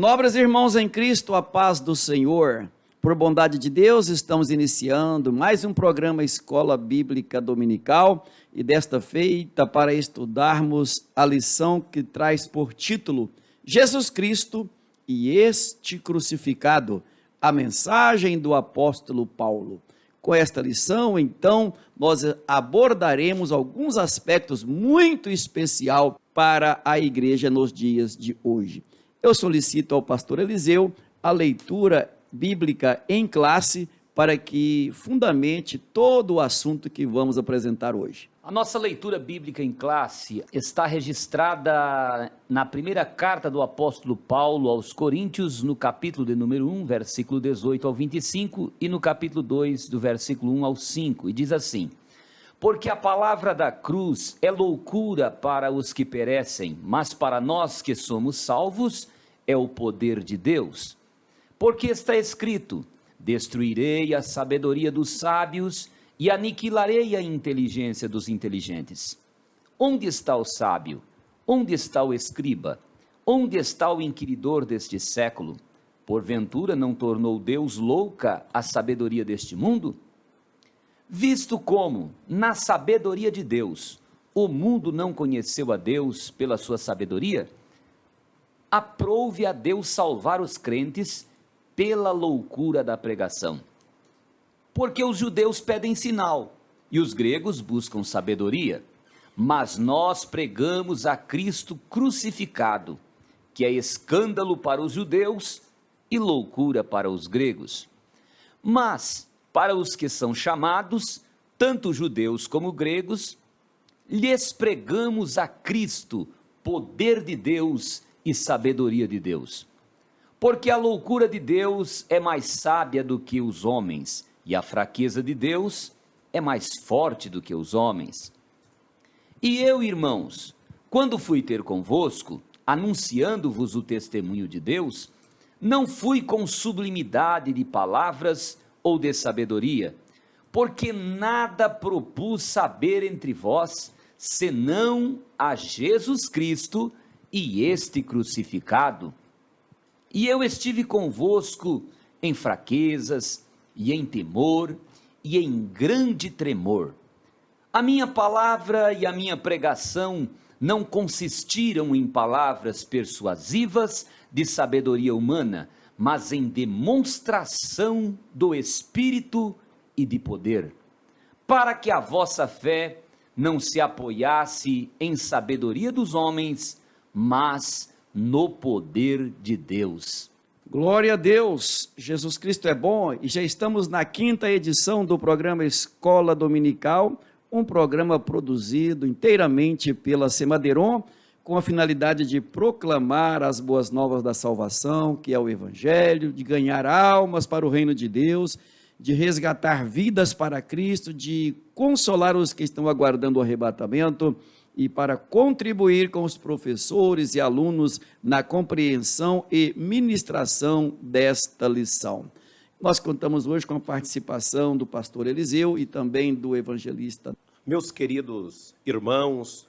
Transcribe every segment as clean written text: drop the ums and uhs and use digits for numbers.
Nobres irmãos em Cristo, a paz do Senhor. Por bondade de Deus, estamos iniciando mais um programa Escola Bíblica Dominical e desta feita para estudarmos a lição que traz por título Jesus Cristo e este crucificado, a mensagem do apóstolo Paulo. Com esta lição, então, nós abordaremos alguns aspectos muito especiais para a igreja nos dias de hoje. Eu solicito ao pastor Eliseu a leitura bíblica em classe para que fundamente todo o assunto que vamos apresentar hoje. A nossa leitura bíblica em classe está registrada na primeira carta do apóstolo Paulo aos Coríntios, no capítulo de número 1, versículo 18 ao 25, e no capítulo 2, do versículo 1 ao 5, e diz assim: porque a palavra da cruz é loucura para os que perecem, mas para nós que somos salvos é o poder de Deus. Porque está escrito: destruirei a sabedoria dos sábios e aniquilarei a inteligência dos inteligentes. Onde está o sábio? Onde está o escriba? Onde está o inquiridor deste século? Porventura não tornou Deus louca a sabedoria deste mundo? Visto como, na sabedoria de Deus, o mundo não conheceu a Deus pela sua sabedoria, aprouve a Deus salvar os crentes pela loucura da pregação. Porque os judeus pedem sinal e os gregos buscam sabedoria, mas nós pregamos a Cristo crucificado, que é escândalo para os judeus e loucura para os gregos. Mas para os que são chamados, tanto judeus como gregos, lhes pregamos a Cristo, poder de Deus e sabedoria de Deus. Porque a loucura de Deus é mais sábia do que os homens, e a fraqueza de Deus é mais forte do que os homens. E eu, irmãos, quando fui ter convosco, anunciando-vos o testemunho de Deus, não fui com sublimidade de palavras ou de sabedoria, porque nada propus saber entre vós, senão a Jesus Cristo e este crucificado. E eu estive convosco em fraquezas, e em temor, e em grande tremor. A minha palavra e a minha pregação não consistiram em palavras persuasivas de sabedoria humana, mas em demonstração do Espírito e de poder, para que a vossa fé não se apoiasse em sabedoria dos homens, mas no poder de Deus. Glória a Deus, Jesus Cristo é bom e já estamos na 5ª edição do programa Escola Dominical, um programa produzido inteiramente pela Semadeiron, com a finalidade de proclamar as boas novas da salvação, que é o Evangelho, de ganhar almas para o reino de Deus, de resgatar vidas para Cristo, de consolar os que estão aguardando o arrebatamento, e para contribuir com os professores e alunos na compreensão e ministração desta lição. Nós contamos hoje com a participação do pastor Eliseu e também do evangelista. Meus queridos irmãos,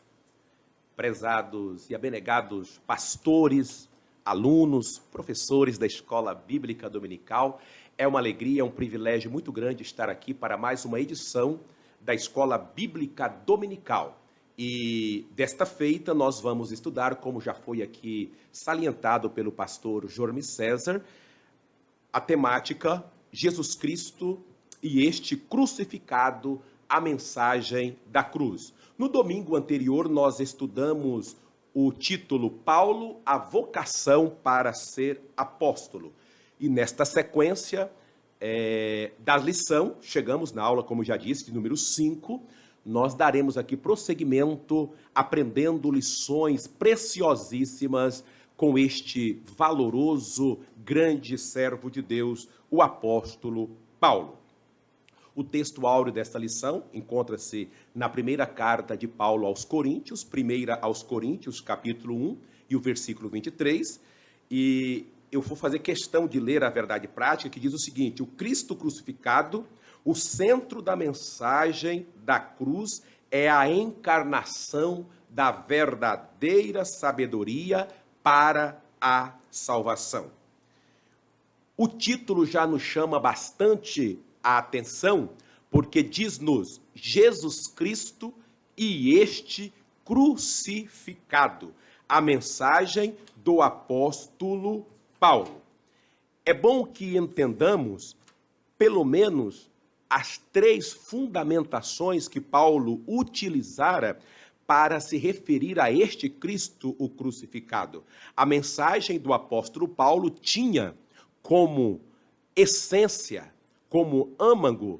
prezados e abnegados pastores, alunos, professores da Escola Bíblica Dominical, é uma alegria, é um privilégio muito grande estar aqui para mais uma edição da Escola Bíblica Dominical. E desta feita nós vamos estudar, como já foi aqui salientado pelo pastor Jorme César, a temática Jesus Cristo e este crucificado, a mensagem da cruz. No domingo anterior nós estudamos o título Paulo, a vocação para ser apóstolo. E nesta sequência da lição, chegamos na aula, como já disse, de número 5, nós daremos aqui prosseguimento, aprendendo lições preciosíssimas com este valoroso, grande servo de Deus, o apóstolo Paulo. O texto áureo desta lição encontra-se na primeira carta de Paulo aos Coríntios, primeira aos Coríntios, capítulo 1 e o versículo 23, e eu vou fazer questão de ler a verdade prática, que diz o seguinte: o Cristo crucificado, o centro da mensagem da cruz é a encarnação da verdadeira sabedoria para a salvação. O título já nos chama bastante a atenção, porque diz-nos Jesus Cristo e este crucificado. A mensagem do apóstolo Paulo. É bom que entendamos, pelo menos, as 3 fundamentações que Paulo utilizara para se referir a este Cristo, o crucificado. A mensagem do apóstolo Paulo tinha como essência, como âmago,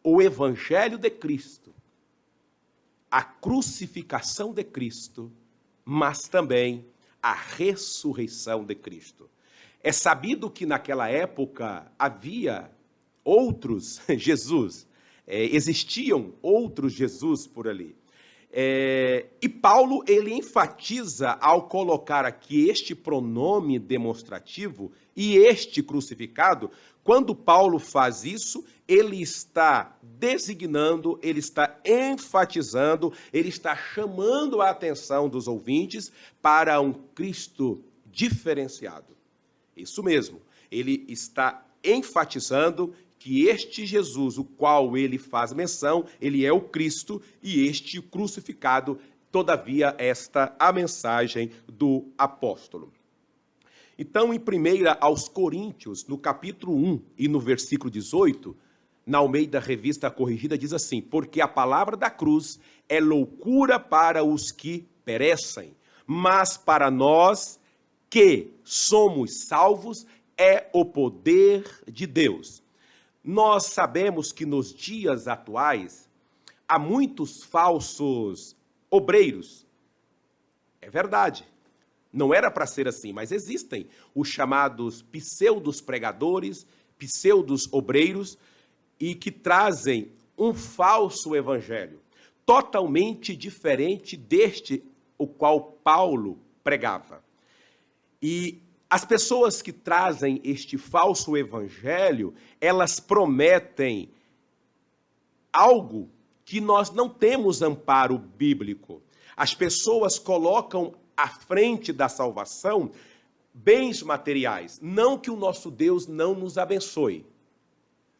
o evangelho de Cristo, a crucificação de Cristo, mas também a ressurreição de Cristo. É sabido que naquela época havia outros Jesus, existiam outros Jesus por ali. E Paulo, ele enfatiza ao colocar aqui este pronome demonstrativo e este crucificado. Quando Paulo faz isso, ele está designando, ele está enfatizando, ele está chamando a atenção dos ouvintes para um Cristo diferenciado. Isso mesmo, ele está enfatizando que este Jesus, o qual ele faz menção, ele é o Cristo e este crucificado, todavia esta a mensagem do apóstolo. Então, em 1 aos Coríntios, no capítulo 1 e no versículo 18, na Almeida Revista Corrigida, diz assim: porque a palavra da cruz é loucura para os que perecem, mas para nós que somos salvos é o poder de Deus. Nós sabemos que nos dias atuais há muitos falsos obreiros. É verdade. Não era para ser assim, mas existem os chamados pseudos pregadores, pseudos obreiros, e que trazem um falso evangelho, totalmente diferente deste o qual Paulo pregava. E as pessoas que trazem este falso evangelho, elas prometem algo que nós não temos amparo bíblico. As pessoas colocam à frente da salvação bens materiais. Não que o nosso Deus não nos abençoe.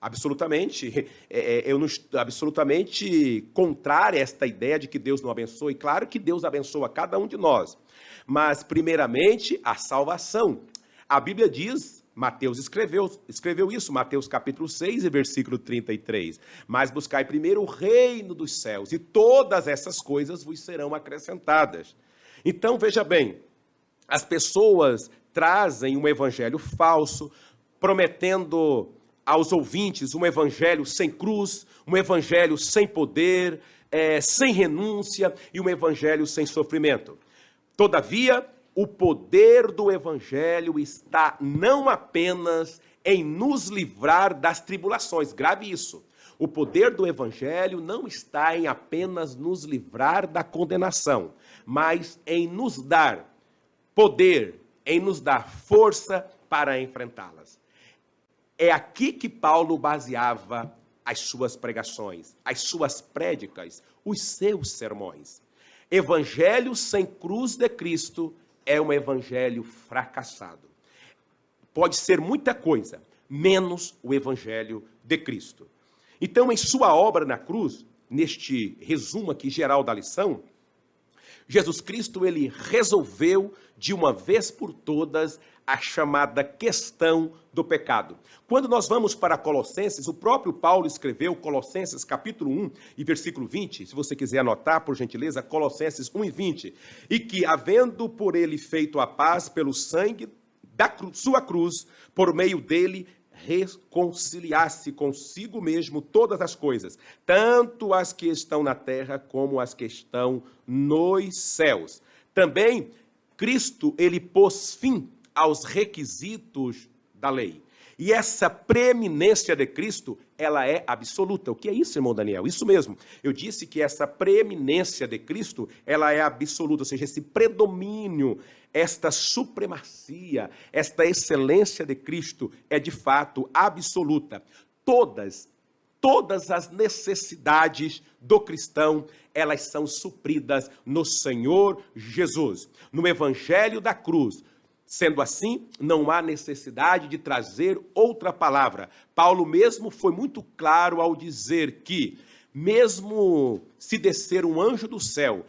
Absolutamente, eu não estou absolutamente contrário a esta ideia de que Deus não abençoe. Claro que Deus abençoa cada um de nós. Mas, primeiramente, a salvação. A Bíblia diz, Mateus escreveu isso, Mateus capítulo 6 e versículo 33. Mas buscai primeiro o reino dos céus, e todas essas coisas vos serão acrescentadas. Então, veja bem, as pessoas trazem um evangelho falso, prometendo aos ouvintes um evangelho sem cruz, um evangelho sem poder, sem renúncia e um evangelho sem sofrimento. Todavia, o poder do evangelho está não apenas em nos livrar das tribulações, grave isso. O poder do evangelho não está em apenas nos livrar da condenação, mas em nos dar poder, em nos dar força para enfrentá-las. É aqui que Paulo baseava as suas pregações, as suas prédicas, os seus sermões. Evangelho sem cruz de Cristo é um evangelho fracassado. Pode ser muita coisa, menos o evangelho de Cristo. Então, em sua obra na cruz, neste resumo aqui geral da lição, Jesus Cristo, ele resolveu de uma vez por todas a chamada questão do pecado. Quando nós vamos para Colossenses, o próprio Paulo escreveu Colossenses capítulo 1 e versículo 20, se você quiser anotar, por gentileza, Colossenses 1 e 20, e que, havendo por ele feito a paz pelo sangue da sua cruz, por meio dele reconciliasse consigo mesmo todas as coisas, tanto as que estão na terra como as que estão nos céus. Também Cristo, ele pôs fim aos requisitos da lei. E essa preeminência de Cristo, ela é absoluta. O que é isso, irmão Daniel? Isso mesmo. Eu disse que essa preeminência de Cristo, ela é absoluta, ou seja, esse predomínio, esta supremacia, esta excelência de Cristo é de fato absoluta. Todas as necessidades do cristão, elas são supridas no Senhor Jesus. No Evangelho da cruz, Sendo assim, não há necessidade de trazer outra palavra. Paulo mesmo foi muito claro ao dizer que, mesmo se descer um anjo do céu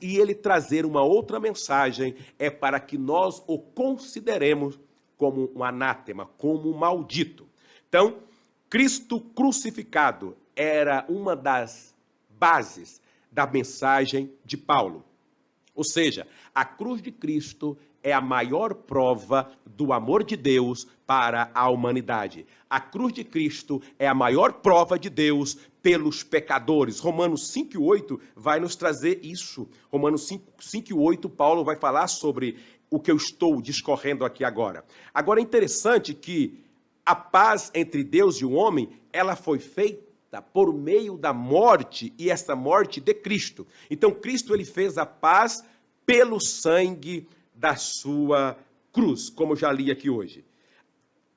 e ele trazer uma outra mensagem, é para que nós o consideremos como um anátema, como um maldito. Então, Cristo crucificado era uma das bases da mensagem de Paulo. Ou seja, a cruz de Cristo é a maior prova do amor de Deus para a humanidade. A cruz de Cristo é a maior prova de Deus pelos pecadores. Romanos 5,8 vai nos trazer isso. Romanos 5,8, Paulo vai falar sobre o que eu estou discorrendo aqui agora. Agora é interessante que a paz entre Deus e o homem, ela foi feita por meio da morte, e essa morte de Cristo. Então Cristo ele fez a paz pelo sangue da sua cruz, como eu já li aqui hoje.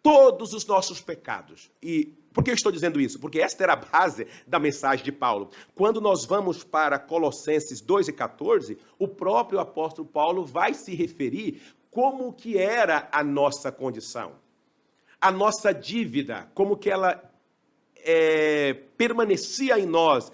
Todos os nossos pecados. E por que eu estou dizendo isso? Porque esta era a base da mensagem de Paulo. Quando nós vamos para Colossenses 2,14, o próprio apóstolo Paulo vai se referir como que era a nossa condição. A nossa dívida, como que ela permanecia em nós.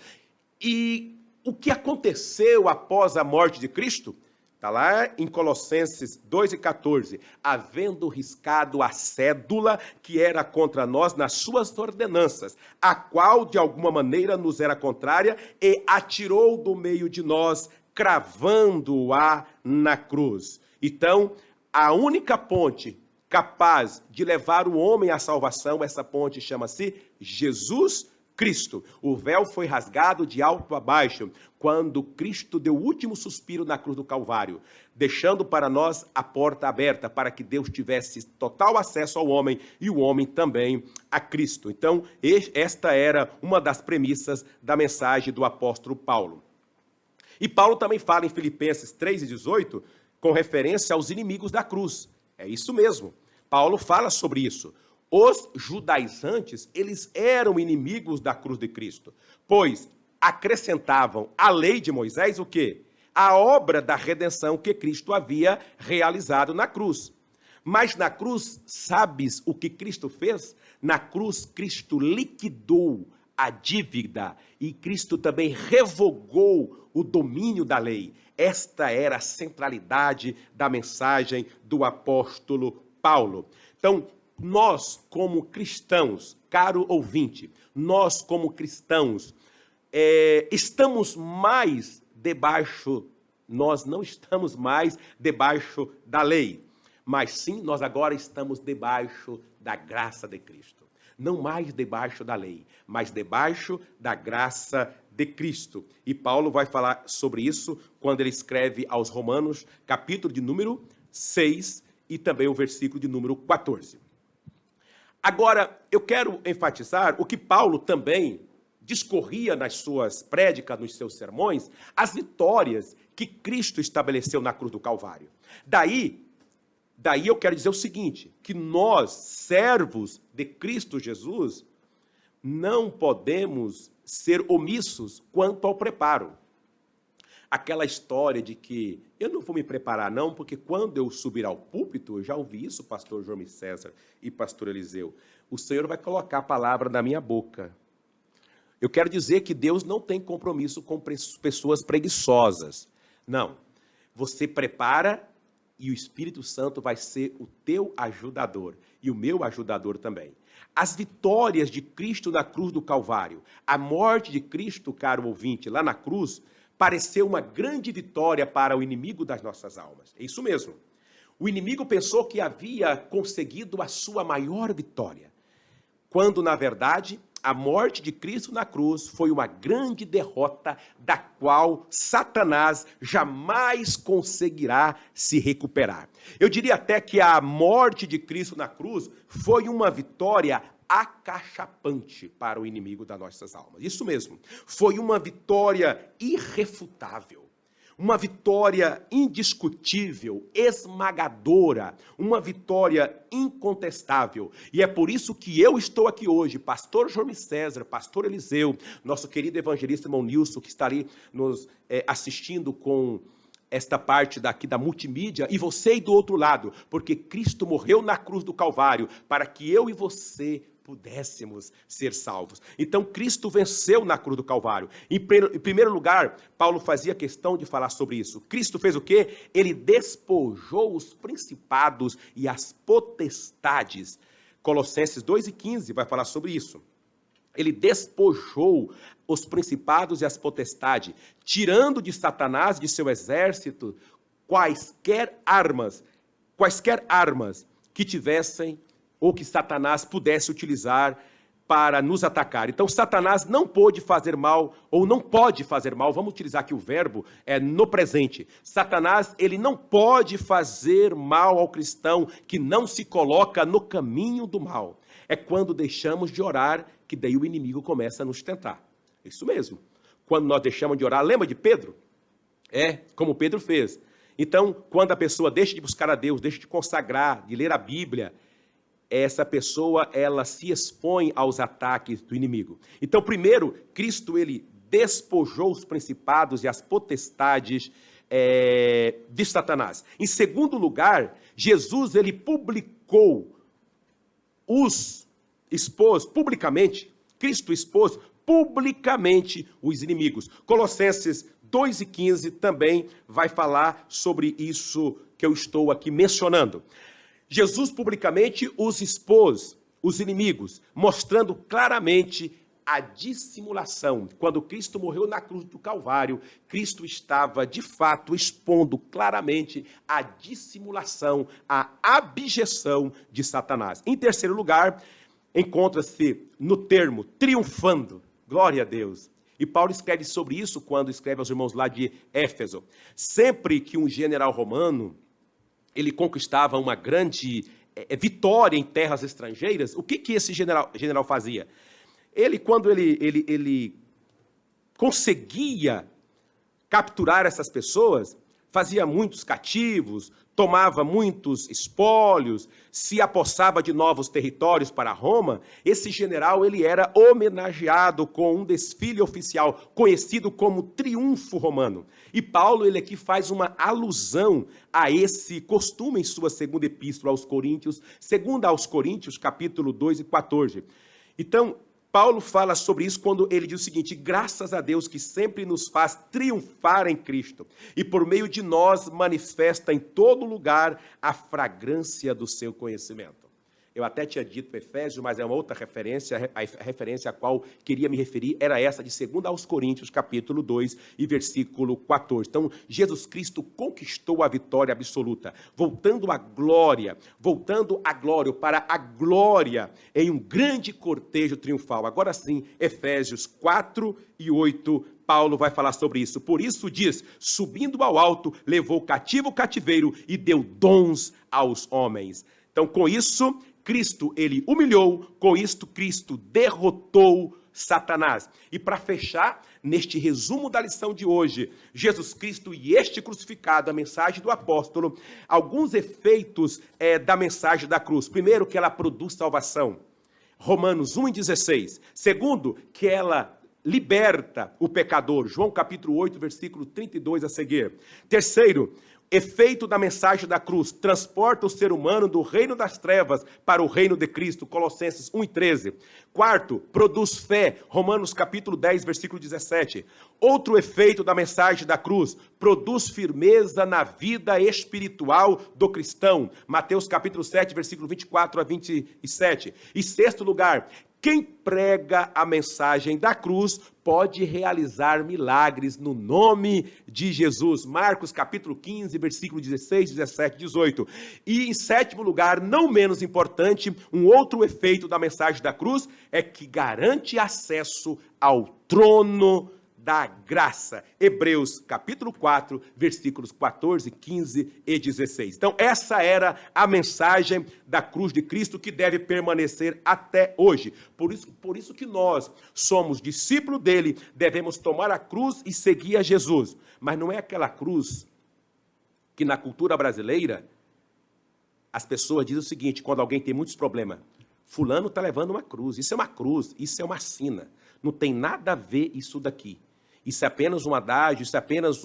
E o que aconteceu após a morte de Cristo? Está lá em Colossenses 2,14. Havendo riscado a cédula que era contra nós nas suas ordenanças, a qual de alguma maneira nos era contrária, e atirou do meio de nós, cravando-a na cruz. Então, a única ponte capaz de levar o homem à salvação, essa ponte chama-se Jesus Cristo. O véu foi rasgado de alto a baixo, quando Cristo deu o último suspiro na cruz do Calvário, deixando para nós a porta aberta, para que Deus tivesse total acesso ao homem, e o homem também a Cristo. Então, esta era uma das premissas da mensagem do apóstolo Paulo. E Paulo também fala em Filipenses 3,18, com referência aos inimigos da cruz. É isso mesmo. Paulo fala sobre isso. Os judaizantes, eles eram inimigos da cruz de Cristo, pois acrescentavam à lei de Moisés o quê? A obra da redenção que Cristo havia realizado na cruz. Mas na cruz, sabes o que Cristo fez? Na cruz, Cristo liquidou a dívida e Cristo também revogou o domínio da lei. Esta era a centralidade da mensagem do apóstolo Paulo. Então, nós como cristãos, caro ouvinte, nós como cristãos, estamos mais debaixo, nós não estamos mais debaixo da lei, mas sim, nós agora estamos debaixo da graça de Cristo. Não mais debaixo da lei, mas debaixo da graça de Cristo. E Paulo vai falar sobre isso quando ele escreve aos Romanos, capítulo de número 6 e também o versículo de número 14. Agora, eu quero enfatizar o que Paulo também discorria nas suas prédicas, nos seus sermões, as vitórias que Cristo estabeleceu na cruz do Calvário. Daí eu quero dizer o seguinte, que nós, servos de Cristo Jesus, não podemos ser omissos quanto ao preparo. Aquela história de que eu não vou me preparar não, porque quando eu subir ao púlpito, eu já ouvi isso, pastor João César e pastor Eliseu, o Senhor vai colocar a palavra na minha boca. Eu quero dizer que Deus não tem compromisso com pessoas preguiçosas. Não. Você prepara e o Espírito Santo vai ser o teu ajudador e o meu ajudador também. As vitórias de Cristo na cruz do Calvário, a morte de Cristo, caro ouvinte, lá na cruz, pareceu uma grande vitória para o inimigo das nossas almas. É isso mesmo. O inimigo pensou que havia conseguido a sua maior vitória, quando, na verdade, a morte de Cristo na cruz foi uma grande derrota da qual Satanás jamais conseguirá se recuperar. Eu diria até que a morte de Cristo na cruz foi uma vitória acachapante para o inimigo das nossas almas. Isso mesmo, foi uma vitória irrefutável, uma vitória indiscutível, esmagadora, uma vitória incontestável. E é por isso que eu estou aqui hoje, pastor João César, pastor Eliseu, nosso querido evangelista irmão Nilson, que está ali nos assistindo com esta parte daqui da multimídia, e você aí do outro lado, porque Cristo morreu na cruz do Calvário para que eu e você pudéssemos ser salvos. Então, Cristo venceu na cruz do Calvário. Em primeiro lugar, Paulo fazia questão de falar sobre isso. Cristo fez o quê? Ele despojou os principados e as potestades. Colossenses 2:15 vai falar sobre isso. Ele despojou os principados e as potestades, tirando de Satanás, de seu exército, quaisquer armas que tivessem ou que Satanás pudesse utilizar para nos atacar. Então, Satanás não pôde fazer mal, ou não pode fazer mal, vamos utilizar aqui o verbo no presente. Satanás, ele não pode fazer mal ao cristão que não se coloca no caminho do mal. É quando deixamos de orar que daí o inimigo começa a nos tentar. Isso mesmo. Quando nós deixamos de orar, lembra de Pedro? Como Pedro fez. Então, quando a pessoa deixa de buscar a Deus, deixa de consagrar, de ler a Bíblia, essa pessoa, ela se expõe aos ataques do inimigo. Então, primeiro, Cristo, ele despojou os principados e as potestades de Satanás. Em segundo lugar, Jesus, ele expôs publicamente, Cristo expôs publicamente os inimigos. Colossenses 2:15 também vai falar sobre isso que eu estou aqui mencionando. Jesus publicamente os expôs, os inimigos, mostrando claramente a dissimulação. Quando Cristo morreu na cruz do Calvário, Cristo estava, de fato, expondo claramente a dissimulação, a abjeção de Satanás. Em terceiro lugar, encontra-se no termo triunfando. Glória a Deus. E Paulo escreve sobre isso quando escreve aos irmãos lá de Éfeso. Sempre que um general romano ele conquistava uma grande vitória em terras estrangeiras, o que esse general fazia? Quando ele conseguia capturar essas pessoas, fazia muitos cativos, tomava muitos espólios, se apossava de novos territórios para Roma. Esse general, ele era homenageado com um desfile oficial, conhecido como Triunfo Romano. E Paulo, ele aqui faz uma alusão a esse costume em sua segunda epístola aos Coríntios, segunda aos Coríntios, capítulo 2 e 14. Então, Paulo fala sobre isso quando ele diz o seguinte: graças a Deus que sempre nos faz triunfar em Cristo e por meio de nós manifesta em todo lugar a fragrância do seu conhecimento. Eu até tinha dito Efésios, mas é uma outra referência, a referência a qual queria me referir era essa de 2 aos Coríntios, capítulo 2 e versículo 14. Então, Jesus Cristo conquistou a vitória absoluta, voltando à glória, para a glória em um grande cortejo triunfal. Agora sim, Efésios 4 e 8, Paulo vai falar sobre isso. Por isso diz, subindo ao alto, levou cativo o cativeiro e deu dons aos homens. Então, com isso, Cristo, ele humilhou, com isto Cristo derrotou Satanás. E para fechar, neste resumo da lição de hoje, Jesus Cristo e este crucificado, a mensagem do apóstolo, alguns efeitos da mensagem da cruz. Primeiro, que ela produz salvação. Romanos 1:16. Segundo, que ela liberta o pecador. João capítulo 8, versículo 32 a seguir. Terceiro, efeito da mensagem da cruz, transporta o ser humano do reino das trevas para o reino de Cristo, Colossenses 1:13. Quarto, produz fé, Romanos capítulo 10, versículo 17. Outro efeito da mensagem da cruz, produz firmeza na vida espiritual do cristão, Mateus capítulo 7, versículo 24 a 27. E sexto lugar, quem prega a mensagem da cruz pode realizar milagres no nome de Jesus. Marcos capítulo 15, versículo 16, 17, 18. E em sétimo lugar, não menos importante, um outro efeito da mensagem da cruz é que garante acesso ao trono da graça. Hebreus capítulo 4, versículos 14, 15 e 16. Então, essa era a mensagem da cruz de Cristo que deve permanecer até hoje. Por isso que nós somos discípulos dele, devemos tomar a cruz e seguir a Jesus. Mas não é aquela cruz que na cultura brasileira as pessoas dizem o seguinte, quando alguém tem muitos problemas: fulano está levando uma cruz, isso é uma sina. Não tem nada a ver isso daqui. Isso é apenas um adágio, isso é apenas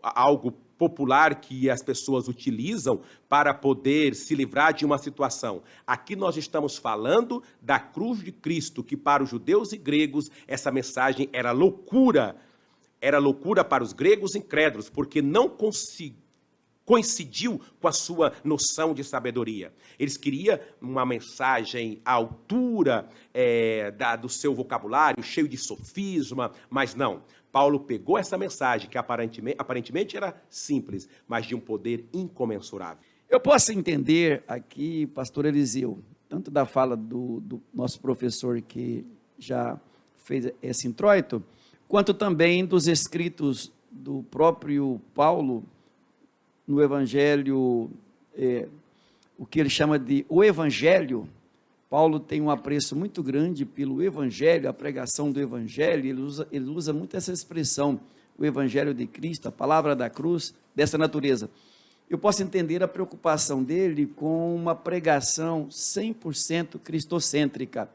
algo popular que as pessoas utilizam para poder se livrar de uma situação. Aqui nós estamos falando da cruz de Cristo, que para os judeus e gregos essa mensagem era loucura. Era loucura para os gregos incrédulos, porque não coincidiu com a sua noção de sabedoria. Eles queriam uma mensagem à altura do seu vocabulário, cheio de sofisma, mas não. Paulo pegou essa mensagem, que aparentemente era simples, mas de um poder incomensurável. Eu posso entender aqui, pastor Eliseu, tanto da fala do nosso professor que já fez esse introito, quanto também dos escritos do próprio Paulo no Evangelho, o que ele chama de o Evangelho. Paulo tem um apreço muito grande pelo Evangelho, a pregação do Evangelho, ele usa muito essa expressão, o Evangelho de Cristo, a palavra da cruz, dessa natureza. Eu posso entender a preocupação dele com uma pregação 100% cristocêntrica.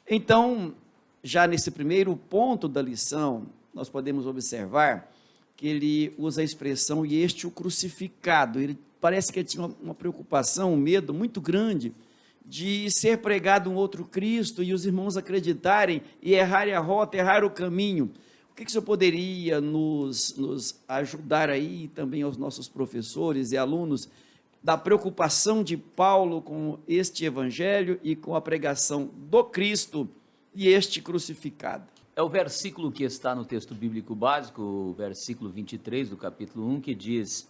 Então, já nesse primeiro ponto da lição, nós podemos observar que ele usa a expressão "e este o crucificado". Ele parece que ele tinha uma preocupação, um medo muito grande de ser pregado um outro Cristo e os irmãos acreditarem e errarem a rota, errar o caminho. O que o senhor poderia nos ajudar aí, também aos nossos professores e alunos, da preocupação de Paulo com este evangelho e com a pregação do Cristo e este crucificado? É o versículo que está no texto bíblico básico, o versículo 23 do capítulo 1, que diz: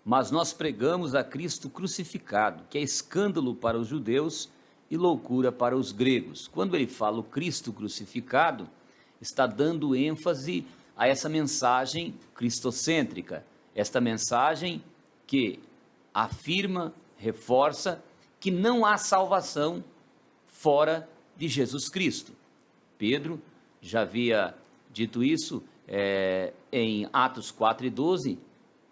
"Mas nós pregamos a Cristo crucificado, que é escândalo para os judeus e loucura para os gregos." Quando ele fala o Cristo crucificado, está dando ênfase a essa mensagem cristocêntrica, esta mensagem que afirma, reforça que não há salvação fora de Jesus Cristo. Pedro já havia dito isso em Atos 4:12,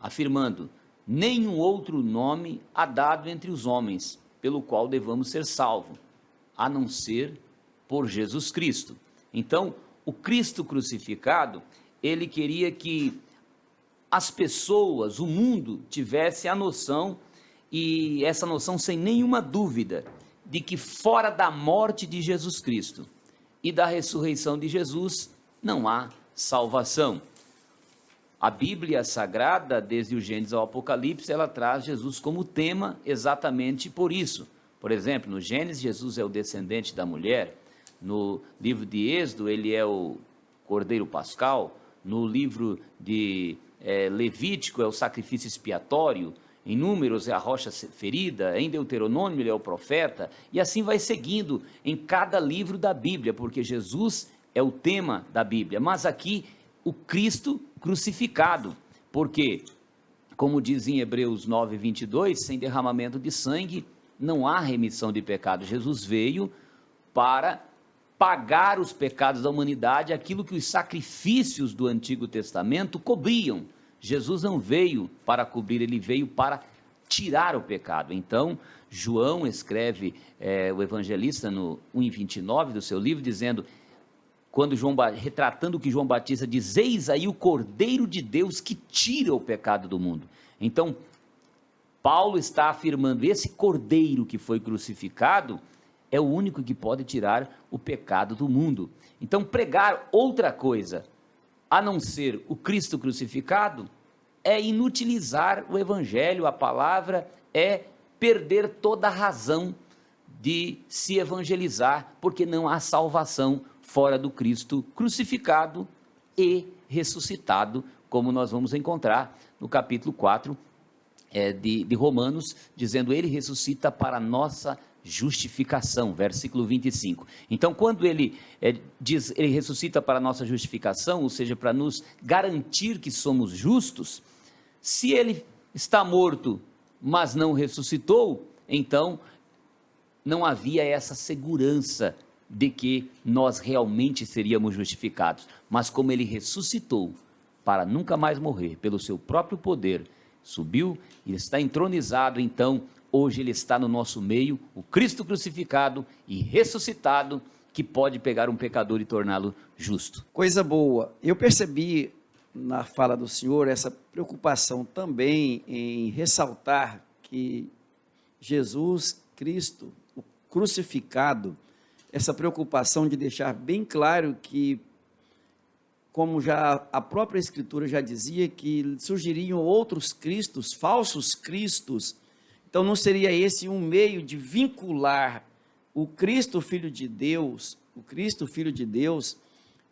afirmando: "Nenhum outro nome há dado entre os homens, pelo qual devamos ser salvos, a não ser por Jesus Cristo." Então, o Cristo crucificado, ele queria que as pessoas, o mundo, tivesse a noção, e essa noção sem nenhuma dúvida, de que fora da morte de Jesus Cristo e da ressurreição de Jesus, não há salvação. A Bíblia Sagrada, desde o Gênesis ao Apocalipse, ela traz Jesus como tema exatamente por isso. Por exemplo, no Gênesis, Jesus é o descendente da mulher. No livro de Êxodo, ele é o Cordeiro Pascal. No livro de Levítico, é o sacrifício expiatório. Em Números, é a rocha ferida. Em Deuteronômio, ele é o profeta. E assim vai seguindo em cada livro da Bíblia, porque Jesus é o tema da Bíblia. Mas aqui, o Cristo crucificado, porque, como diz em Hebreus 9:22, sem derramamento de sangue não há remissão de pecados. Jesus veio para pagar os pecados da humanidade, aquilo que os sacrifícios do Antigo Testamento cobriam. Jesus não veio para cobrir, ele veio para tirar o pecado. Então, João escreve, o evangelista, no 1:29 do seu livro, dizendo, retratando o que João Batista diz: "Eis aí o Cordeiro de Deus que tira o pecado do mundo." Então, Paulo está afirmando, esse Cordeiro que foi crucificado é o único que pode tirar o pecado do mundo. Então, pregar outra coisa, a não ser o Cristo crucificado, é inutilizar o evangelho, a palavra, é perder toda a razão de se evangelizar, porque não há salvação fora do Cristo crucificado e ressuscitado, como nós vamos encontrar no capítulo 4 de Romanos, dizendo: "Ele ressuscita para a nossa justificação", versículo 25. Então, quando ele diz, ele ressuscita para a nossa justificação, ou seja, para nos garantir que somos justos, se ele está morto, mas não ressuscitou, então não havia essa segurança de que nós realmente seríamos justificados. Mas como ele ressuscitou para nunca mais morrer, pelo seu próprio poder, subiu e está entronizado, então hoje ele está no nosso meio, o Cristo crucificado e ressuscitado, que pode pegar um pecador e torná-lo justo. Coisa boa. Eu percebi na fala do senhor essa preocupação também em ressaltar que Jesus Cristo, o crucificado, essa preocupação de deixar bem claro que, como já a própria Escritura já dizia, que surgiriam outros cristos, falsos cristos. Então não seria esse um meio de vincular o Cristo Filho de Deus,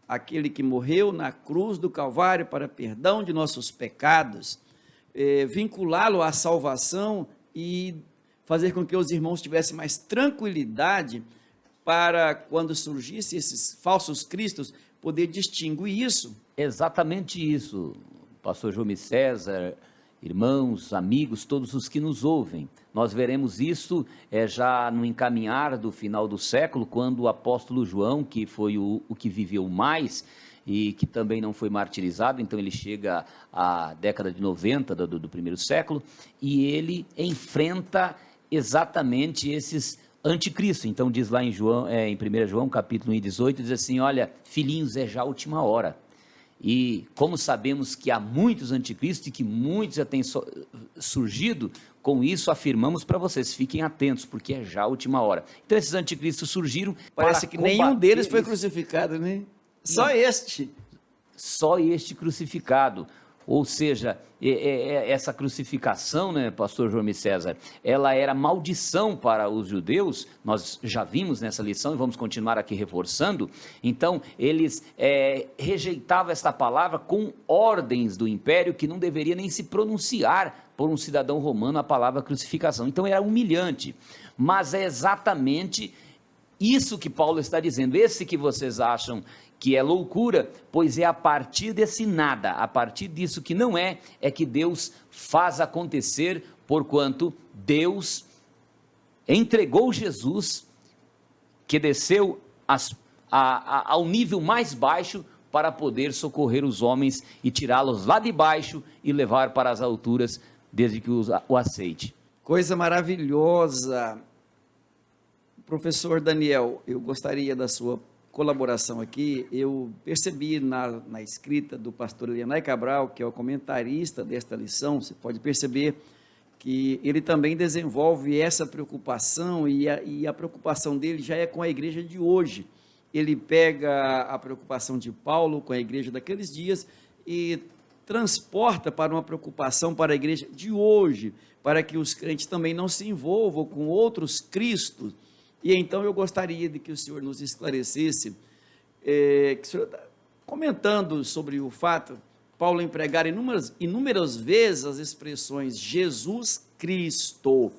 aquele que morreu na cruz do Calvário para perdão de nossos pecados, vinculá-lo à salvação e fazer com que os irmãos tivessem mais tranquilidade para, quando surgissem esses falsos cristos, poder distinguir isso. Exatamente isso, pastor João César, irmãos, amigos, todos os que nos ouvem. Nós veremos isso já no encaminhar do final do século, quando o apóstolo João, que foi o que viveu mais e que também não foi martirizado, então ele chega à década de 90 do primeiro século, e ele enfrenta exatamente esses anticristo. Então diz lá em 1 João capítulo 1, 18, diz assim: olha, filhinhos, é já a última hora. E como sabemos que há muitos anticristos e que muitos já têm surgido, com isso afirmamos para vocês, fiquem atentos, porque é já a última hora. Então esses anticristos surgiram. Parece que nenhum deles foi crucificado, né? Só este crucificado. Ou seja, essa crucificação, né, pastor João César, ela era maldição para os judeus. Nós já vimos nessa lição e vamos continuar aqui reforçando. Então, eles rejeitavam esta palavra com ordens do império que não deveria nem se pronunciar por um cidadão romano a palavra crucificação. Então, era humilhante. Mas é exatamente isso que Paulo está dizendo. Esse que vocês acham que é loucura, pois é a partir desse nada, a partir disso que não é que Deus faz acontecer, porquanto Deus entregou Jesus, que desceu ao nível mais baixo, para poder socorrer os homens e tirá-los lá de baixo e levar para as alturas, desde que o aceite. Coisa maravilhosa. Professor Daniel, eu gostaria da sua colaboração aqui. Eu percebi na escrita do pastor Elianai Cabral, que é o comentarista desta lição, você pode perceber que ele também desenvolve essa preocupação, e a preocupação dele já é com a igreja de hoje. Ele pega a preocupação de Paulo com a igreja daqueles dias e transporta para uma preocupação para a igreja de hoje, para que os crentes também não se envolvam com outros cristos. E então eu gostaria de que o senhor nos esclarecesse, que o senhor, comentando sobre o fato, Paulo empregar inúmeras vezes as expressões Jesus Cristo,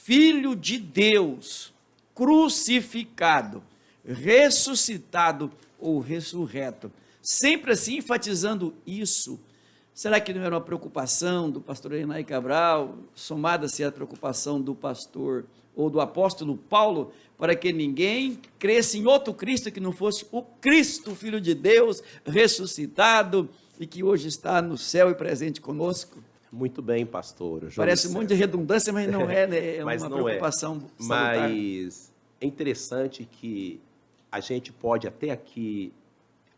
Filho de Deus, crucificado, ressuscitado ou ressurreto, sempre assim enfatizando isso. Será que não era uma preocupação do pastor Elianai Cabral, somada-se à preocupação do pastor ou do apóstolo Paulo, para que ninguém cresça em outro Cristo que não fosse o Cristo, Filho de Deus, ressuscitado e que hoje está no céu e presente conosco? Muito bem, pastor João Parece César. um monte de redundância, mas não é, né? É Mas uma não preocupação salutar. Mas é interessante que a gente pode até aqui,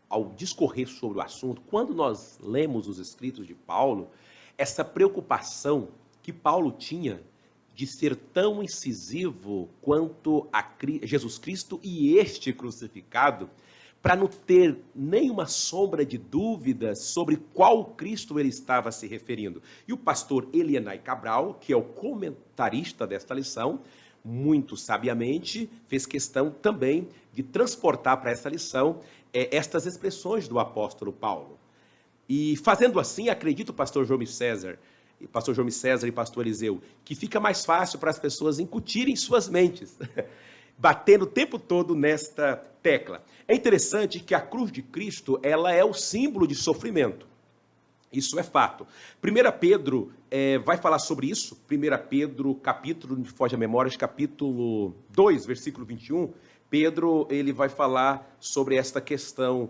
ao discorrer sobre o assunto, quando nós lemos os escritos de Paulo, essa preocupação que Paulo tinha de ser tão incisivo quanto a Jesus Cristo e este crucificado, para não ter nenhuma sombra de dúvida sobre qual Cristo ele estava se referindo. E o pastor Elianai Cabral, que é o comentarista desta lição, muito sabiamente fez questão também de transportar para essa lição estas expressões do apóstolo Paulo. E fazendo assim, acredito, pastor João César e pastor Eliseu, que fica mais fácil para as pessoas incutirem suas mentes, batendo o tempo todo nesta tecla. É interessante que a cruz de Cristo, ela é o símbolo de sofrimento. Isso é fato. 1 Pedro vai falar sobre isso. 1 Pedro, capítulo, me foge a memória, capítulo 2, versículo 21. Pedro, ele vai falar sobre esta questão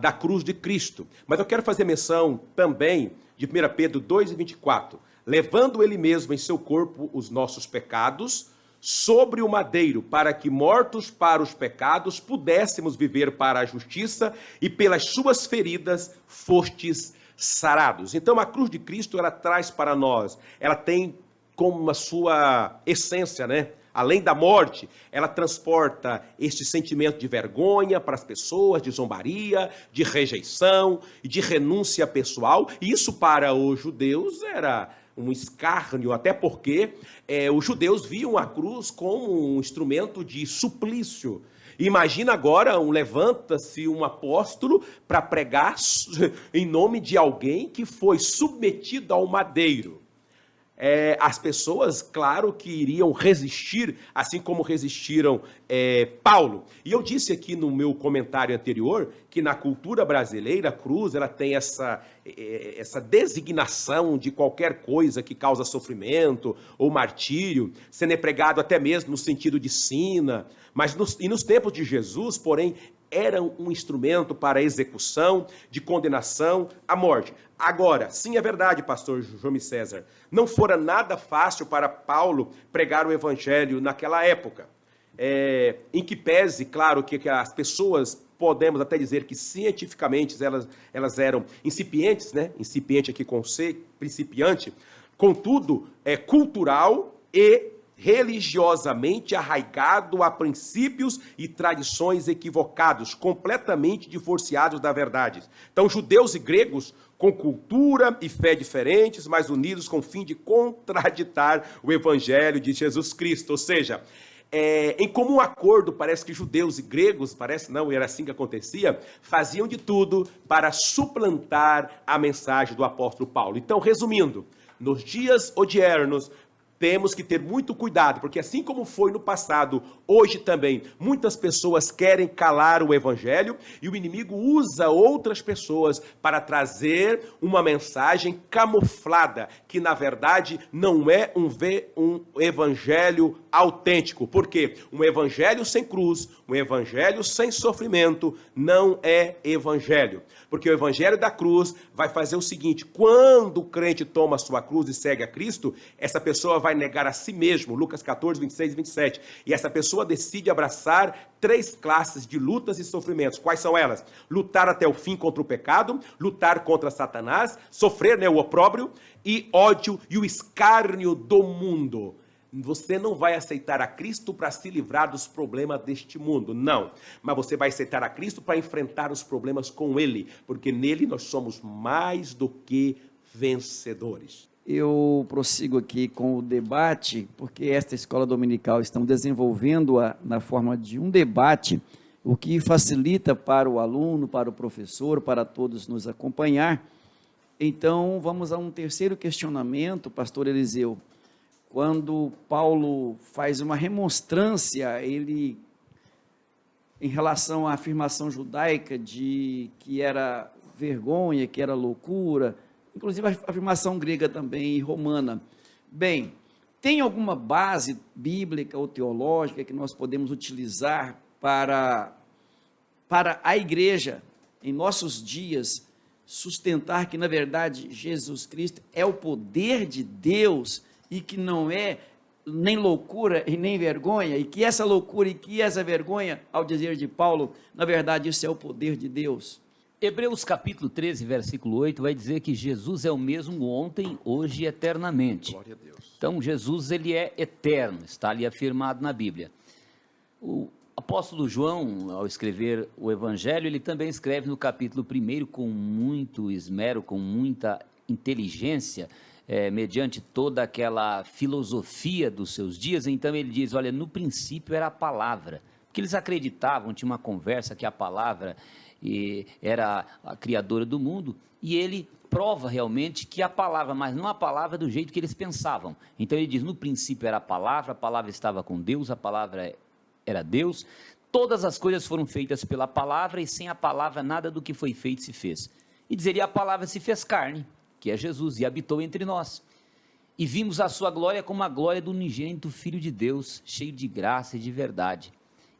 da cruz de Cristo. Mas eu quero fazer menção também de 1 Pedro 2 e 24. Levando ele mesmo em seu corpo os nossos pecados, sobre o madeiro, para que, mortos para os pecados, pudéssemos viver para a justiça, e pelas suas feridas fostes sarados. Então a cruz de Cristo, ela traz para nós, ela tem como a sua essência, né? Além da morte, ela transporta este sentimento de vergonha para as pessoas, de zombaria, de rejeição e de renúncia pessoal. E isso para os judeus era um escárnio, até porque os judeus viam a cruz como um instrumento de suplício. Imagina agora levanta-se um apóstolo para pregar em nome de alguém que foi submetido ao madeiro. As pessoas, claro, que iriam resistir, assim como resistiram Paulo. E eu disse aqui no meu comentário anterior que na cultura brasileira a cruz ela tem essa designação de qualquer coisa que causa sofrimento ou martírio, sendo pregado até mesmo no sentido de sina. Mas nos tempos de Jesus, porém, era um instrumento para a execução, de condenação à morte. Agora, sim, é verdade, pastor João César, não fora nada fácil para Paulo pregar o evangelho naquela época. Em que pese, claro, que as pessoas, podemos até dizer que cientificamente elas eram incipientes, né? Incipiente aqui com C, principiante, contudo, é cultural e religiosamente arraigado a princípios e tradições equivocados, completamente divorciados da verdade. Então, judeus e gregos com cultura e fé diferentes, mas unidos com o fim de contraditar o evangelho de Jesus Cristo. Ou seja, em comum acordo, parece que judeus e gregos, parece não, era assim que acontecia, faziam de tudo para suplantar a mensagem do apóstolo Paulo. Então, resumindo, nos dias odiernos, temos que ter muito cuidado, porque assim como foi no passado, hoje também, muitas pessoas querem calar o evangelho e o inimigo usa outras pessoas para trazer uma mensagem camuflada, que na verdade não é um evangelho autêntico. Por quê? Um evangelho sem cruz, um evangelho sem sofrimento não é evangelho. Porque o evangelho da cruz vai fazer o seguinte: quando o crente toma a sua cruz e segue a Cristo, essa pessoa vai negar a si mesmo, Lucas 14, 26 e 27. E essa pessoa decide abraçar 3 classes de lutas e sofrimentos. Quais são elas? Lutar até o fim contra o pecado, lutar contra Satanás, sofrer, o opróbrio e ódio e o escárnio do mundo. Você não vai aceitar a Cristo para se livrar dos problemas deste mundo, não. Mas você vai aceitar a Cristo para enfrentar os problemas com Ele, porque nele nós somos mais do que vencedores. Eu prossigo aqui com o debate, porque esta escola dominical estamos desenvolvendo-a na forma de um debate, o que facilita para o aluno, para o professor, para todos nos acompanhar. Então, vamos a um terceiro questionamento, pastor Eliseu. Quando Paulo faz uma remonstrância, ele, em relação à afirmação judaica de que era vergonha, que era loucura, inclusive a afirmação grega também e romana. Bem, tem alguma base bíblica ou teológica que nós podemos utilizar para a igreja, em nossos dias, sustentar que, na verdade, Jesus Cristo é o poder de Deus e que não é nem loucura e nem vergonha, e que essa loucura e que essa vergonha, ao dizer de Paulo, na verdade, isso é o poder de Deus? Hebreus capítulo 13, versículo 8, vai dizer que Jesus é o mesmo ontem, hoje e eternamente. Glória a Deus. Então, Jesus, ele é eterno, está ali afirmado na Bíblia. O apóstolo João, ao escrever o Evangelho, ele também escreve no capítulo 1 com muito esmero, com muita inteligência, mediante toda aquela filosofia dos seus dias. Então ele diz, olha, no princípio era a palavra, porque eles acreditavam, tinha uma conversa que a palavra era a criadora do mundo, e ele prova realmente que a palavra, mas não a palavra do jeito que eles pensavam. Então ele diz, no princípio era a palavra estava com Deus, a palavra era Deus, todas as coisas foram feitas pela palavra, e sem a palavra nada do que foi feito se fez. E dizeria, a palavra se fez carne, que é Jesus, e habitou entre nós. E vimos a sua glória como a glória do unigênito Filho de Deus, cheio de graça e de verdade.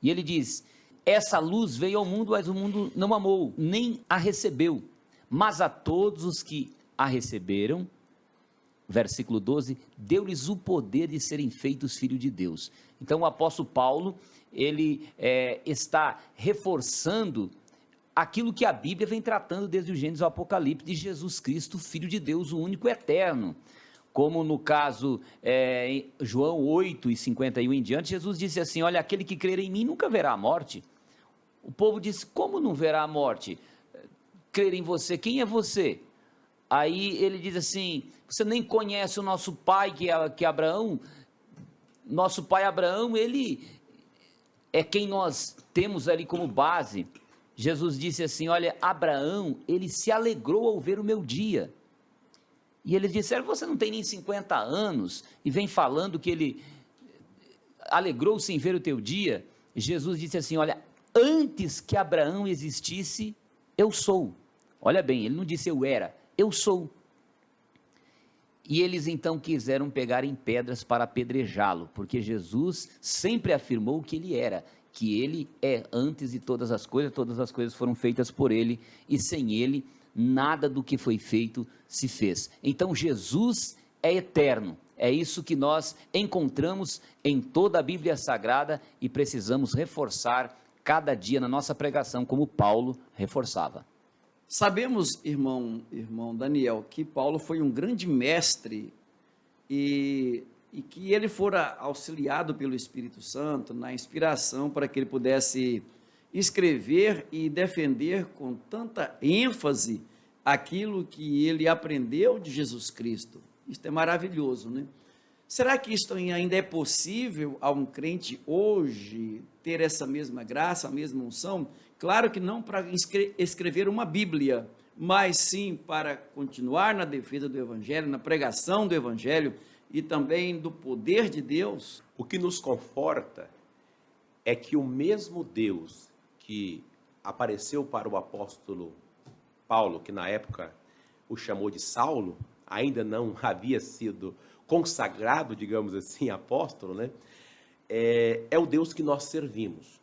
E ele diz, essa luz veio ao mundo, mas o mundo não amou, nem a recebeu. Mas a todos os que a receberam, versículo 12, deu-lhes o poder de serem feitos filhos de Deus. Então o apóstolo Paulo, ele está reforçando aquilo que a Bíblia vem tratando desde o Gênesis ao Apocalipse, de Jesus Cristo, Filho de Deus, o único eterno. Como no caso, em João 8:51 em diante, Jesus disse assim, olha, aquele que crer em mim nunca verá a morte. O povo disse, como não verá a morte? Crer em você, quem é você? Aí ele diz assim, você nem conhece o nosso pai, que é Abraão? Nosso pai Abraão, ele é quem nós temos ali como base. Jesus disse assim, olha, Abraão, ele se alegrou ao ver o meu dia. E eles disseram, você não tem nem 50 anos, e vem falando que ele alegrou-se em ver o teu dia. Jesus disse assim, olha, antes que Abraão existisse, eu sou. Olha bem, ele não disse eu era, eu sou. E eles então quiseram pegar em pedras para apedrejá-lo, porque Jesus sempre afirmou que ele era, que ele é antes de todas as coisas foram feitas por ele, e sem ele, nada do que foi feito se fez. Então Jesus é eterno, é isso que nós encontramos em toda a Bíblia Sagrada e precisamos reforçar cada dia na nossa pregação, como Paulo reforçava. Sabemos, irmão Daniel, que Paulo foi um grande mestre e que ele fora auxiliado pelo Espírito Santo na inspiração para que ele pudesse escrever e defender com tanta ênfase aquilo que ele aprendeu de Jesus Cristo. Isto é maravilhoso, né? Será que isto ainda é possível a um crente hoje ter essa mesma graça, a mesma unção? Claro que não para escrever uma Bíblia, mas sim para continuar na defesa do Evangelho, na pregação do Evangelho e também do poder de Deus. O que nos conforta é que o mesmo Deus que apareceu para o apóstolo Paulo, que na época o chamou de Saulo, ainda não havia sido consagrado, digamos assim, apóstolo, né? É o Deus que nós servimos.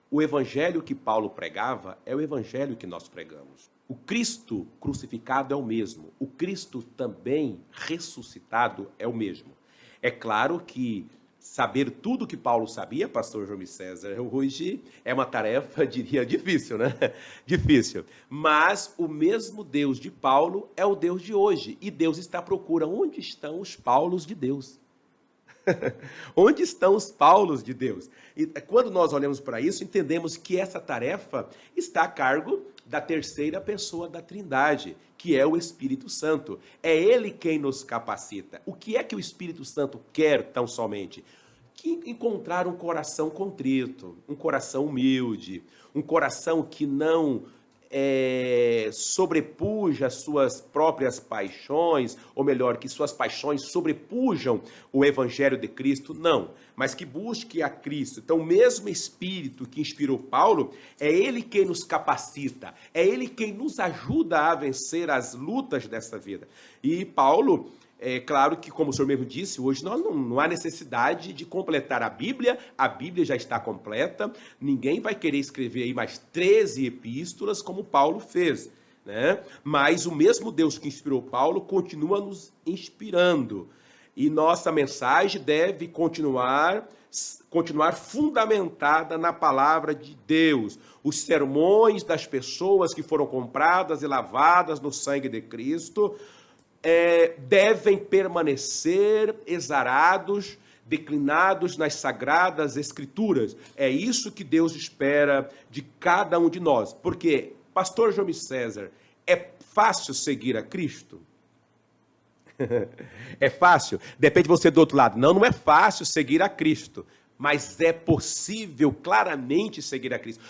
O evangelho que Paulo pregava é o evangelho que nós pregamos. O Cristo crucificado é o mesmo. O Cristo também ressuscitado é o mesmo. É claro que saber tudo que Paulo sabia, pastor João César, hoje é uma tarefa, diria, difícil, né? Difícil. Mas o mesmo Deus de Paulo é o Deus de hoje. E Deus está à procura. Onde estão os Paulos de Deus? Onde estão os Paulos de Deus? E quando nós olhamos para isso, entendemos que essa tarefa está a cargo da terceira pessoa da Trindade, que é o Espírito Santo. É Ele quem nos capacita. O que é que o Espírito Santo quer tão somente? Que encontrar um coração contrito, um coração humilde, um coração que não sobrepuja suas próprias paixões, ou melhor, que suas paixões sobrepujam o Evangelho de Cristo, não, mas que busque a Cristo. Então, o mesmo Espírito que inspirou Paulo, é Ele quem nos capacita, é Ele quem nos ajuda a vencer as lutas dessa vida. E Paulo, é claro que, como o senhor mesmo disse, hoje não há necessidade de completar a Bíblia já está completa, ninguém vai querer escrever aí mais 13 epístolas como Paulo fez, né? Mas o mesmo Deus que inspirou Paulo continua nos inspirando, e nossa mensagem deve continuar fundamentada na palavra de Deus. Os sermões das pessoas que foram compradas e lavadas no sangue de Cristo devem permanecer exarados, declinados nas sagradas escrituras. É isso que Deus espera de cada um de nós. Porque, pastor João César, é fácil seguir a Cristo? É fácil? Depende de você do outro lado. Não é fácil seguir a Cristo. Mas é possível claramente seguir a Cristo.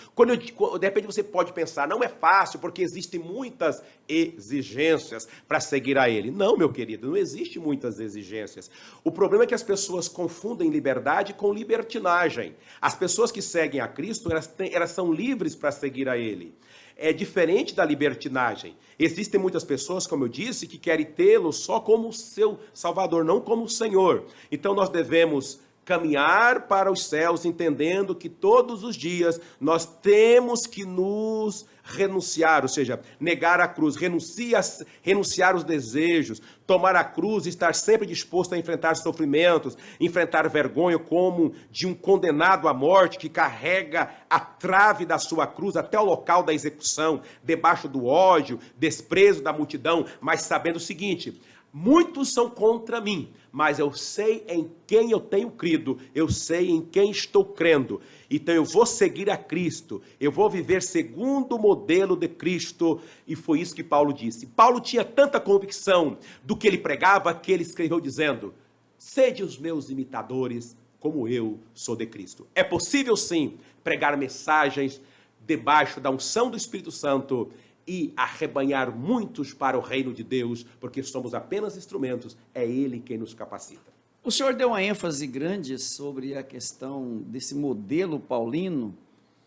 De repente você pode pensar, não é fácil porque existem muitas exigências para seguir a Ele. Não, meu querido, não existe muitas exigências. O problema é que as pessoas confundem liberdade com libertinagem. As pessoas que seguem a Cristo, elas são livres para seguir a Ele. É diferente da libertinagem. Existem muitas pessoas, como eu disse, que querem tê-lo só como seu Salvador, não como Senhor. Então nós devemos caminhar para os céus, entendendo que todos os dias nós temos que nos renunciar, ou seja, negar a cruz, renunciar os desejos, tomar a cruz, estar sempre disposto a enfrentar sofrimentos, enfrentar vergonha como de um condenado à morte que carrega a trave da sua cruz até o local da execução, debaixo do ódio, desprezo da multidão, mas sabendo o seguinte: muitos são contra mim, mas eu sei em quem eu tenho crido, eu sei em quem estou crendo. Então eu vou seguir a Cristo, eu vou viver segundo o modelo de Cristo. E foi isso que Paulo disse. Paulo tinha tanta convicção do que ele pregava que ele escreveu dizendo: sede os meus imitadores, como eu sou de Cristo. É possível sim pregar mensagens debaixo da unção do Espírito Santo e arrebanhar muitos para o reino de Deus, porque somos apenas instrumentos, é Ele quem nos capacita. O senhor deu uma ênfase grande sobre a questão desse modelo paulino,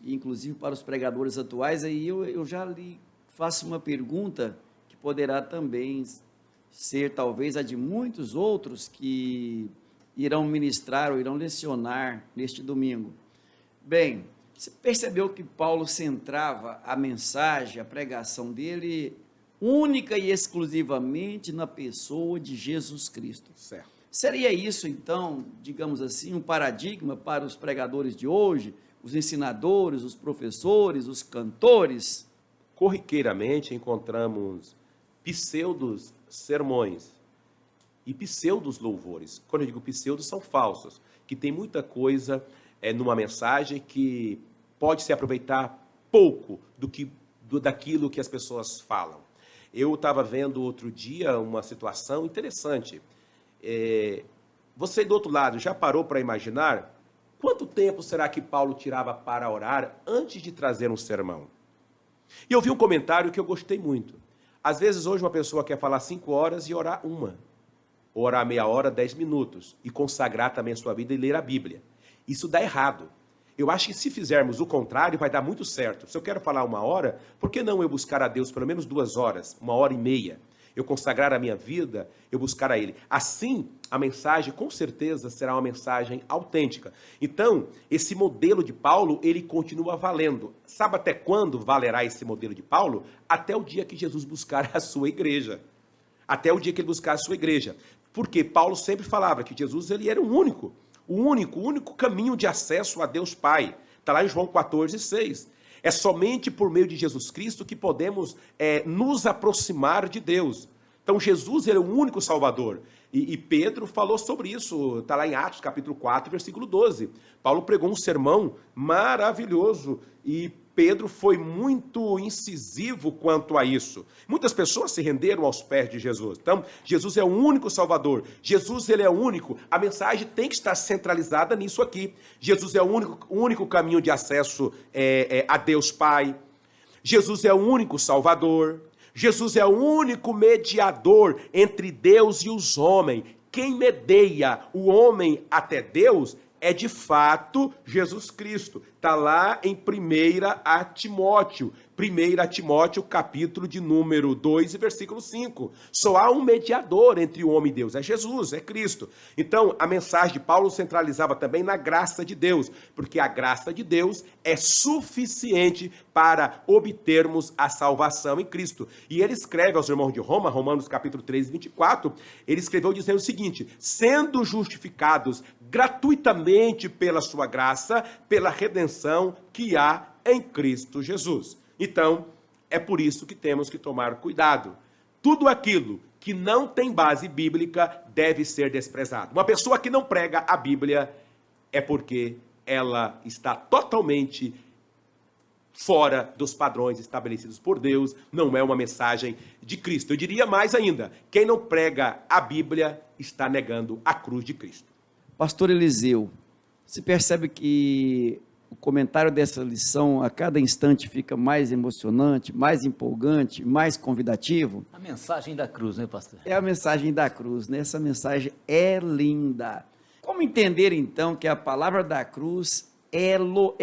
inclusive para os pregadores atuais, aí eu já lhe faço uma pergunta que poderá também ser talvez a de muitos outros que irão ministrar ou irão lecionar neste domingo. Bem, você percebeu que Paulo centrava a mensagem, a pregação dele, única e exclusivamente na pessoa de Jesus Cristo. Certo. Seria isso, então, digamos assim, um paradigma para os pregadores de hoje, os ensinadores, os professores, os cantores? Corriqueiramente encontramos pseudos sermões e pseudos louvores. Quando eu digo pseudos, são falsos, que tem muita coisa numa mensagem que pode se aproveitar pouco daquilo que as pessoas falam. Eu estava vendo outro dia uma situação interessante. Você do outro lado já parou para imaginar quanto tempo será que Paulo tirava para orar antes de trazer um sermão? E eu vi um comentário que eu gostei muito. Às vezes hoje uma pessoa quer falar 5 horas e orar 1, ou orar meia hora, 10 minutos, e consagrar também a sua vida e ler a Bíblia. Isso dá errado. Eu acho que se fizermos o contrário, vai dar muito certo. Se eu quero falar 1 hora, por que não eu buscar a Deus pelo menos 2 horas, 1h30? Eu consagrar a minha vida, eu buscar a Ele. Assim, a mensagem, com certeza, será uma mensagem autêntica. Então, esse modelo de Paulo, ele continua valendo. Sabe até quando valerá esse modelo de Paulo? Até o dia que Jesus buscar a sua igreja. Até o dia que ele buscar a sua igreja. Porque Paulo sempre falava que Jesus ele era o único caminho de acesso a Deus Pai. Está lá em João 14:6. É somente por meio de Jesus Cristo que podemos nos aproximar de Deus. Então Jesus ele é o único Salvador. E Pedro falou sobre isso, está lá em Atos capítulo 4, versículo 12. Paulo pregou um sermão maravilhoso e Pedro foi muito incisivo quanto a isso. Muitas pessoas se renderam aos pés de Jesus. Então, Jesus é o único Salvador. Jesus ele é o único. A mensagem tem que estar centralizada nisso aqui. Jesus é o único caminho de acesso a Deus Pai. Jesus é o único Salvador. Jesus é o único mediador entre Deus e os homens. Quem medeia o homem até Deus é de fato Jesus Cristo. Está lá em 1 Timóteo. 1 Timóteo, capítulo de número 2 e versículo 5. Só há um mediador entre o homem e Deus, é Jesus, é Cristo. Então, a mensagem de Paulo centralizava também na graça de Deus, porque a graça de Deus é suficiente para obtermos a salvação em Cristo. E ele escreve aos irmãos de Roma, Romanos capítulo 3, 24, ele escreveu dizendo o seguinte: sendo justificados gratuitamente pela sua graça, pela redenção que há em Cristo Jesus. Então, é por isso que temos que tomar cuidado. Tudo aquilo que não tem base bíblica deve ser desprezado. Uma pessoa que não prega a Bíblia é porque ela está totalmente fora dos padrões estabelecidos por Deus, não é uma mensagem de Cristo. Eu diria mais ainda, quem não prega a Bíblia está negando a cruz de Cristo. Pastor Eliseu, se percebe que o comentário dessa lição a cada instante fica mais emocionante, mais empolgante, mais convidativo? A mensagem da cruz, né, pastor? É a mensagem da cruz, né? Essa mensagem é linda. Como entender, então, que a palavra da cruz é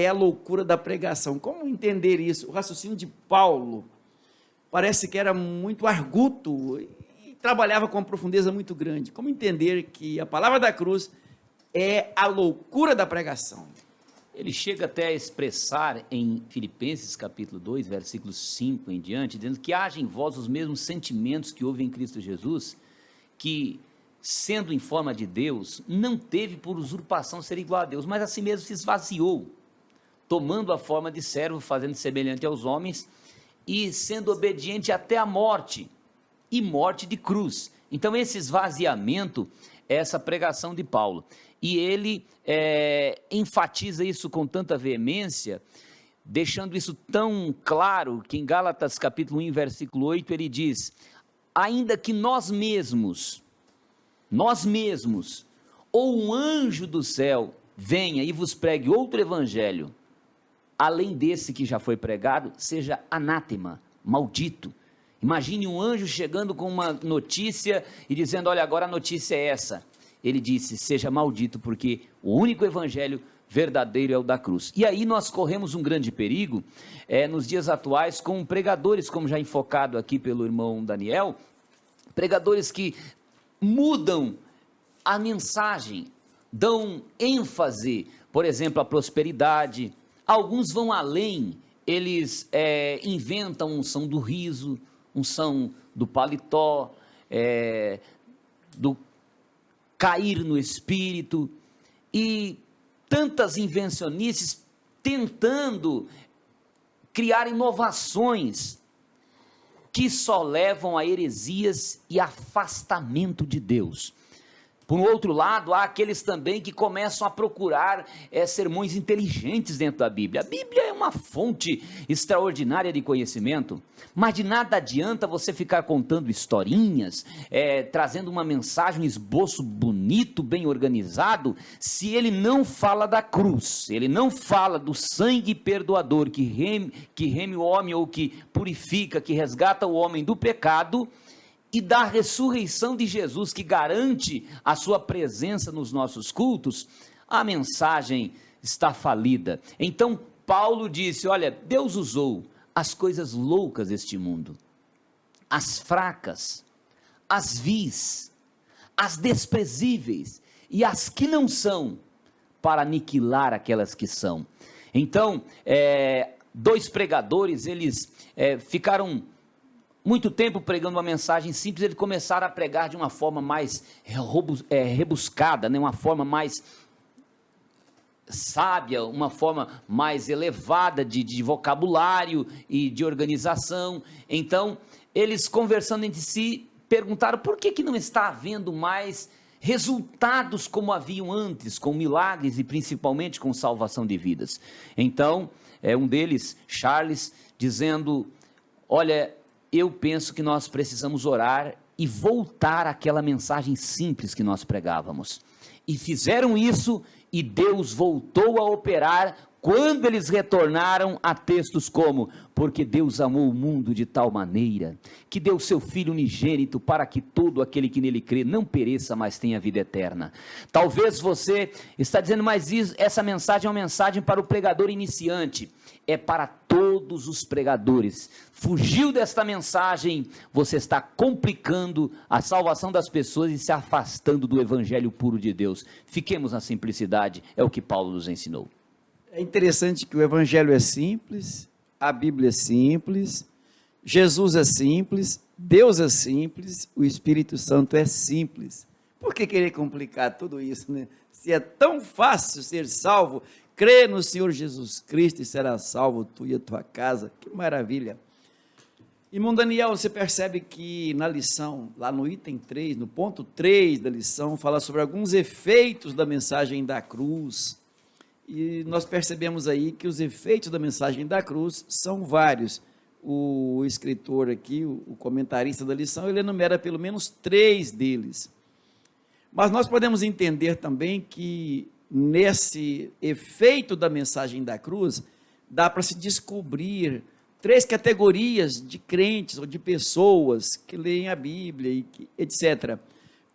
a loucura da pregação? Como entender isso? O raciocínio de Paulo parece que era muito arguto e trabalhava com uma profundeza muito grande. Como entender que a palavra da cruz é a loucura da pregação. Ele chega até a expressar em Filipenses capítulo 2, versículos 5 em diante, dizendo que haja em vós os mesmos sentimentos que houve em Cristo Jesus, que, sendo em forma de Deus, não teve por usurpação ser igual a Deus, mas a si mesmo se esvaziou, tomando a forma de servo, fazendo semelhante aos homens, e sendo obediente até a morte, e morte de cruz. Então esse esvaziamento é essa pregação de Paulo, e ele enfatiza isso com tanta veemência, deixando isso tão claro, que em Gálatas capítulo 1, versículo 8, ele diz: ainda que nós mesmos, ou um anjo do céu venha e vos pregue outro evangelho, além desse que já foi pregado, seja anátema, maldito. Imagine um anjo chegando com uma notícia e dizendo: olha, agora a notícia é essa. Ele disse: seja maldito, porque o único evangelho verdadeiro é o da cruz. E aí nós corremos um grande perigo, nos dias atuais, com pregadores, como já enfocado aqui pelo irmão Daniel, pregadores que mudam a mensagem, dão ênfase, por exemplo, à prosperidade. Alguns vão além, eles inventam unção do riso, unção do paletó, do cair no espírito, e tantas invencionices tentando criar inovações que só levam a heresias e afastamento de Deus. Por outro lado, há aqueles também que começam a procurar sermões inteligentes dentro da Bíblia. A Bíblia é uma fonte extraordinária de conhecimento, mas de nada adianta você ficar contando historinhas, trazendo uma mensagem, um esboço bonito, bem organizado, se ele não fala da cruz, ele não fala do sangue perdoador que reme o homem, ou que purifica, que resgata o homem do pecado, e da ressurreição de Jesus, que garante a sua presença nos nossos cultos, a mensagem está falida. Então Paulo disse: olha, Deus usou as coisas loucas deste mundo, as fracas, as vis, as desprezíveis e as que não são, para aniquilar aquelas que são. Então, dois pregadores, eles ficaram muito tempo pregando uma mensagem simples, eles começaram a pregar de uma forma mais rebuscada, né? Uma forma mais sábia, uma forma mais elevada de vocabulário e de organização. Então, eles conversando entre si, perguntaram por que não está havendo mais resultados como haviam antes, com milagres e principalmente com salvação de vidas. Então, um deles, Charles, dizendo: olha, eu penso que nós precisamos orar e voltar àquela mensagem simples que nós pregávamos. E fizeram isso, e Deus voltou a operar quando eles retornaram a textos como: porque Deus amou o mundo de tal maneira, que deu seu Filho unigênito, para que todo aquele que nele crê não pereça, mas tenha vida eterna. Talvez você está dizendo: mas essa mensagem é uma mensagem para o pregador iniciante. É para todos os pregadores. Fugiu desta mensagem, você está complicando a salvação das pessoas e se afastando do evangelho puro de Deus. Fiquemos na simplicidade, é o que Paulo nos ensinou. É interessante que o evangelho é simples, a Bíblia é simples, Jesus é simples, Deus é simples, o Espírito Santo é simples. Por que querer complicar tudo isso, né? Se é tão fácil ser salvo, crê no Senhor Jesus Cristo e será salvo tu e a tua casa. Que maravilha. Irmão Daniel, você percebe que na lição, lá no item 3, no ponto 3 da lição, fala sobre alguns efeitos da mensagem da cruz. E nós percebemos aí que os efeitos da mensagem da cruz são vários. O escritor aqui, o comentarista da lição, ele enumera pelo menos 3 deles. Mas nós podemos entender também que nesse efeito da mensagem da cruz, dá para se descobrir 3 categorias de crentes ou de pessoas que leem a Bíblia, e etc.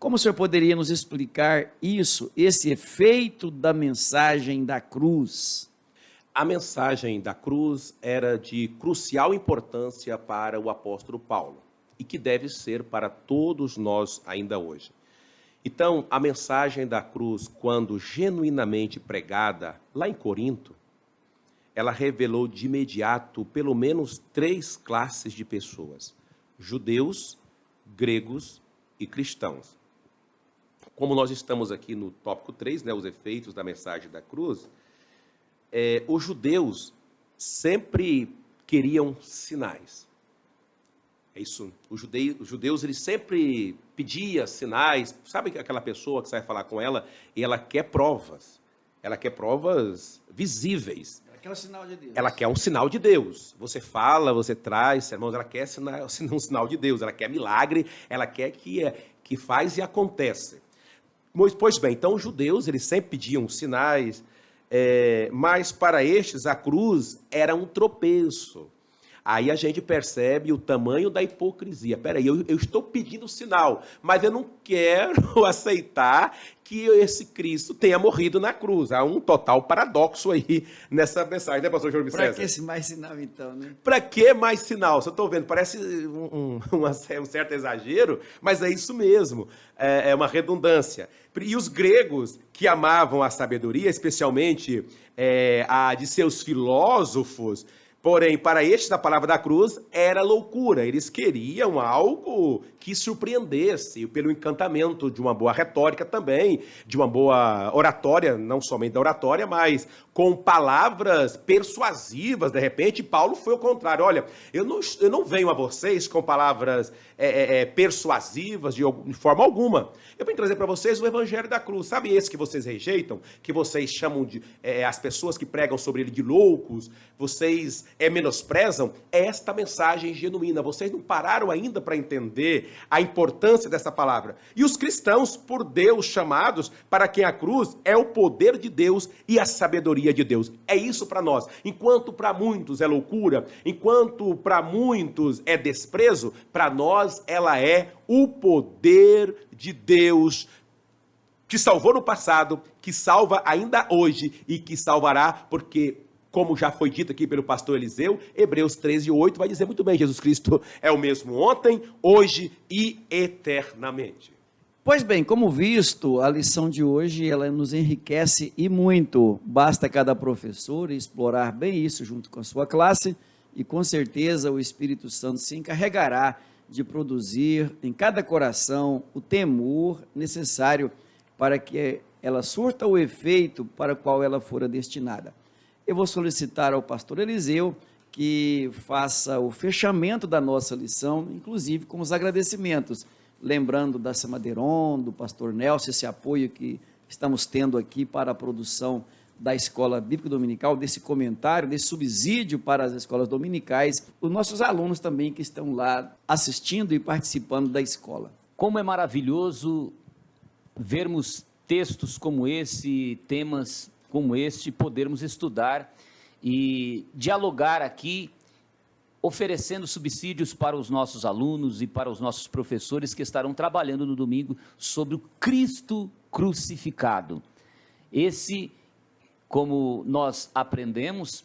Como o senhor poderia nos explicar isso, esse efeito da mensagem da cruz? A mensagem da cruz era de crucial importância para o apóstolo Paulo, e que deve ser para todos nós ainda hoje. Então, a mensagem da cruz, quando genuinamente pregada lá em Corinto, ela revelou de imediato pelo menos 3 classes de pessoas: judeus, gregos e cristãos. Como nós estamos aqui no tópico 3, né, os efeitos da mensagem da cruz, os judeus sempre queriam sinais. É isso. Os judeus eles sempre pediam sinais. Sabe aquela pessoa que você vai falar com ela e ela quer provas? Ela quer provas visíveis. Ela quer um sinal de Deus. Ela quer um sinal de Deus. Você fala, você traz, irmãos, ela quer um sinal de Deus. Ela quer milagre, ela quer que faz e acontece. Pois bem, então os judeus eles sempre pediam sinais, mas para estes a cruz era um tropeço. Aí a gente percebe o tamanho da hipocrisia. Peraí, eu estou pedindo sinal, mas eu não quero aceitar que esse Cristo tenha morrido na cruz. Há um total paradoxo aí nessa mensagem, né, pastor Júlio César? Para que esse mais sinal, então, né? Para que mais sinal? Você está vendo, parece um certo exagero, mas é isso mesmo, é uma redundância. E os gregos, que amavam a sabedoria, especialmente a de seus filósofos, porém, para estes, a palavra da cruz era loucura. Eles queriam algo que surpreendesse, pelo encantamento de uma boa retórica também, de uma boa oratória, não somente da oratória, mas com palavras persuasivas. De repente, Paulo foi ao contrário. Olha, eu não venho a vocês com palavras persuasivas de forma alguma. Eu venho trazer para vocês o evangelho da cruz. Sabe esse que vocês rejeitam? Que vocês chamam de as pessoas que pregam sobre ele de loucos? Vocês menosprezam? É esta mensagem genuína. Vocês não pararam ainda para entender a importância dessa palavra. E os cristãos, por Deus chamados, para quem a cruz é o poder de Deus e a sabedoria de Deus. É isso para nós. Enquanto para muitos é loucura, enquanto para muitos é desprezo, para nós ela é o poder de Deus que salvou no passado, que salva ainda hoje e que salvará, porque, como já foi dito aqui pelo pastor Eliseu, Hebreus 13:8 vai dizer muito bem, Jesus Cristo é o mesmo ontem, hoje e eternamente. Pois bem, como visto, a lição de hoje ela nos enriquece e muito. Basta cada professor explorar bem isso junto com a sua classe e com certeza o Espírito Santo se encarregará de produzir em cada coração o temor necessário para que ela surta o efeito para o qual ela fora destinada. Eu vou solicitar ao pastor Eliseu que faça o fechamento da nossa lição, inclusive com os agradecimentos, lembrando da Samadeiron, do pastor Nelson, esse apoio que estamos tendo aqui para a produção da Escola Bíblica Dominical, desse comentário, desse subsídio para as escolas dominicais, os nossos alunos também que estão lá assistindo e participando da escola. Como é maravilhoso vermos textos como esse, temas como este, podermos estudar e dialogar aqui, oferecendo subsídios para os nossos alunos e para os nossos professores que estarão trabalhando no domingo sobre o Cristo crucificado. Esse, como nós aprendemos,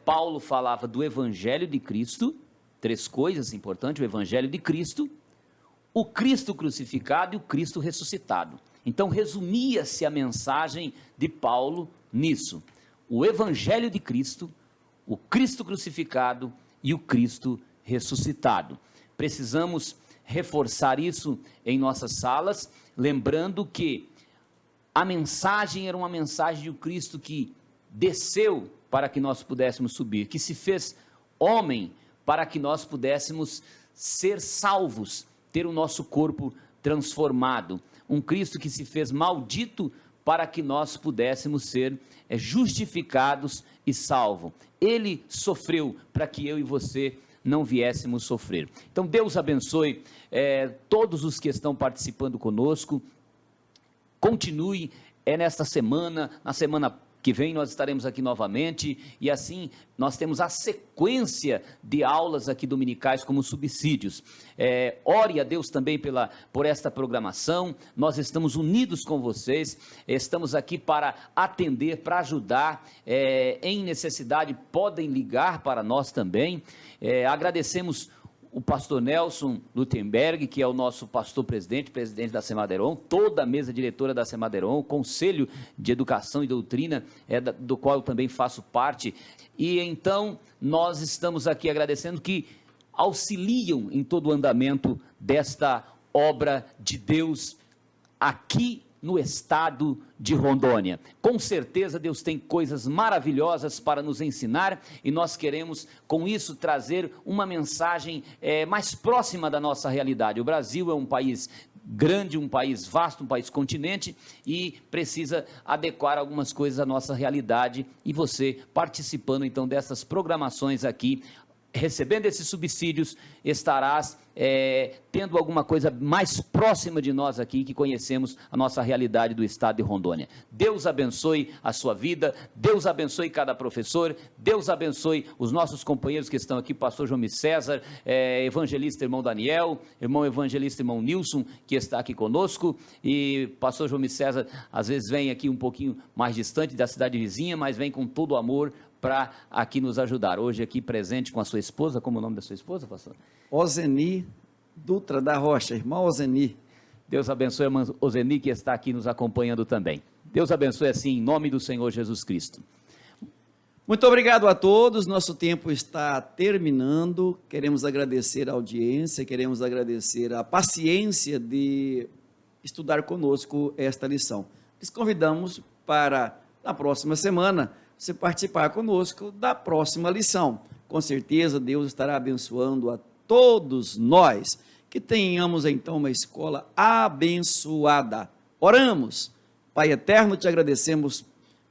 Paulo falava do Evangelho de Cristo, 3 coisas importantes: o Evangelho de Cristo, o Cristo crucificado e o Cristo ressuscitado. Então, resumia-se a mensagem de Paulo nisso: o Evangelho de Cristo, o Cristo crucificado e o Cristo ressuscitado. Precisamos reforçar isso em nossas salas, lembrando que a mensagem era uma mensagem de um Cristo que desceu para que nós pudéssemos subir, que se fez homem para que nós pudéssemos ser salvos, ter o nosso corpo transformado. Um Cristo que se fez maldito para que nós pudéssemos ser justificados e salvos. Ele sofreu para que eu e você não viéssemos sofrer. Então, Deus abençoe todos os que estão participando conosco. Continue nesta semana, na semana que vem nós estaremos aqui novamente, e assim nós temos a sequência de aulas aqui dominicais como subsídios. Ore a Deus também por esta programação. Nós estamos unidos com vocês, estamos aqui para atender, para ajudar, em necessidade podem ligar para nós também. Agradecemos o pastor Nelson Lutemberg, que é o nosso pastor presidente da Semaderon, toda a mesa diretora da Semaderon, o Conselho de Educação e Doutrina, do qual eu também faço parte, e então nós estamos aqui agradecendo que auxiliam em todo o andamento desta obra de Deus aqui no estado de Rondônia. Com certeza Deus tem coisas maravilhosas para nos ensinar e nós queremos com isso trazer uma mensagem mais próxima da nossa realidade. O Brasil é um país grande, um país vasto, um país continente e precisa adequar algumas coisas à nossa realidade, e você participando então dessas programações aqui, recebendo esses subsídios, estarás tendo alguma coisa mais próxima de nós aqui, que conhecemos a nossa realidade do estado de Rondônia. Deus abençoe a sua vida, Deus abençoe cada professor, Deus abençoe os nossos companheiros que estão aqui, pastor João César, evangelista irmão Daniel, irmão evangelista irmão Nilson, que está aqui conosco, e pastor João César às vezes vem aqui um pouquinho mais distante da cidade vizinha, mas vem com todo o amor para aqui nos ajudar. Hoje aqui presente com a sua esposa. Como é o nome da sua esposa, pastor? Ozeni Dutra da Rocha, irmão Ozeni. Deus abençoe a irmã Ozeni, que está aqui nos acompanhando também. Deus abençoe assim, em nome do Senhor Jesus Cristo. Muito obrigado a todos, nosso tempo está terminando, queremos agradecer a audiência, queremos agradecer a paciência de estudar conosco esta lição. Les convidamos para, na próxima semana, você participar conosco da próxima lição. Com certeza Deus estará abençoando a todos nós, que tenhamos então uma escola abençoada. Oramos. Pai eterno, te agradecemos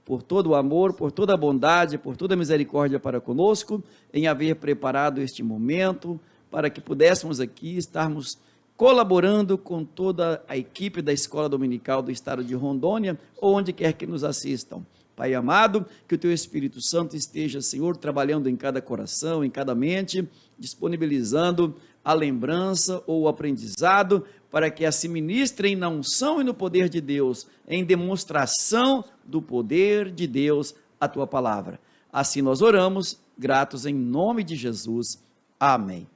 por todo o amor, por toda a bondade, por toda a misericórdia para conosco, em haver preparado este momento, para que pudéssemos aqui estarmos colaborando com toda a equipe da Escola Dominical do Estado de Rondônia, ou onde quer que nos assistam. Pai amado, que o Teu Espírito Santo esteja, Senhor, trabalhando em cada coração, em cada mente, disponibilizando a lembrança ou o aprendizado, para que se ministrem na unção e no poder de Deus, em demonstração do poder de Deus, a Tua palavra. Assim nós oramos, gratos em nome de Jesus. Amém.